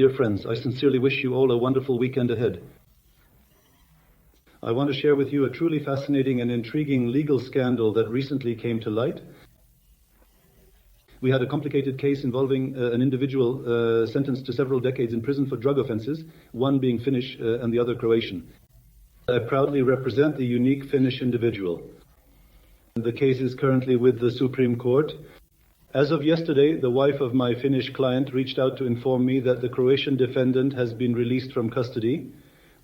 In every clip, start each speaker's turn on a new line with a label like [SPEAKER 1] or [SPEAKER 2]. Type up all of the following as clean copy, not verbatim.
[SPEAKER 1] Dear friends, I sincerely wish you all a wonderful weekend ahead. I want to share with you a truly fascinating and intriguing legal scandal that recently came to light. We had a complicated case involving an individual sentenced to several decades in prison for drug offenses, one being Finnish and the other Croatian. I proudly represent the unique Finnish individual. The case is currently with the Supreme Court. As of yesterday, the wife of my Finnish client reached out to inform me that the Croatian defendant has been released from custody,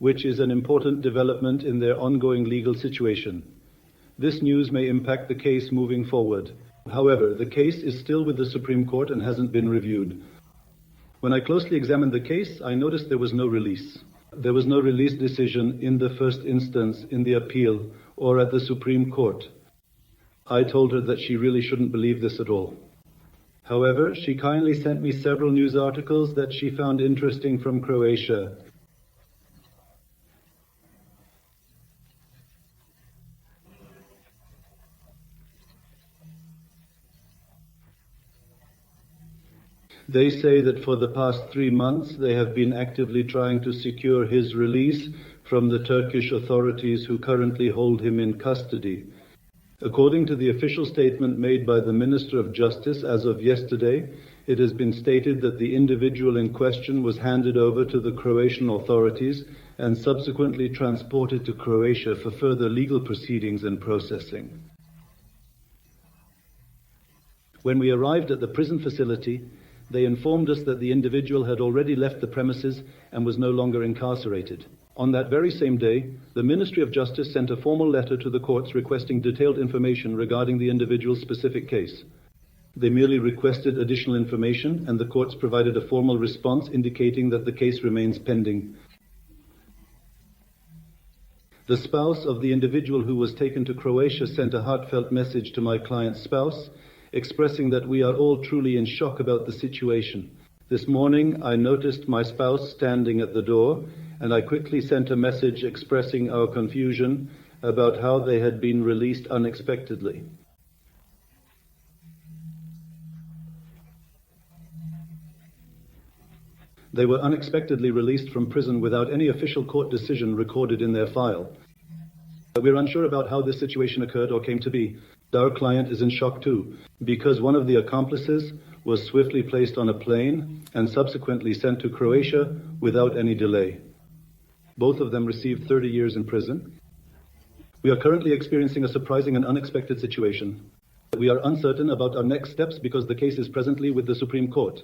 [SPEAKER 1] which is an important development in their ongoing legal situation. This news may impact the case moving forward. However, the case is still with the Supreme Court and hasn't been reviewed. When I closely examined the case, I noticed there was no release. There was no release decision in the first instance, in the appeal, or at the Supreme Court. I told her that she really shouldn't believe this at all. However, she kindly sent me several news articles that she found interesting from Croatia. They say that for the past 3 months they have been actively trying to secure his release from the Turkish authorities who currently hold him in custody. According to the official statement made by the Minister of Justice as of yesterday, it has been stated that the individual in question was handed over to the Croatian authorities and subsequently transported to Croatia for further legal proceedings and processing. When we arrived at the prison facility, they informed us that the individual had already left the premises and was no longer incarcerated. On that very same day, the Ministry of Justice sent a formal letter to the courts requesting detailed information regarding the individual's specific case. They merely requested additional information, and the courts provided a formal response indicating that the case remains pending. The spouse of the individual who was taken to Croatia sent a heartfelt message to my client's spouse, expressing that we are all truly in shock about the situation. This morning, I noticed my spouse standing at the door, and I quickly sent a message expressing our confusion about how they had been released unexpectedly. They were unexpectedly released from prison without any official court decision recorded in their file. We're unsure about how this situation occurred or came to be. Our client is in shock too, because one of the accomplices was swiftly placed on a plane and subsequently sent to Croatia without any delay. Both of them received 30 years in prison. We are currently experiencing a surprising and unexpected situation. We are uncertain about our next steps because the case is presently with the Supreme Court.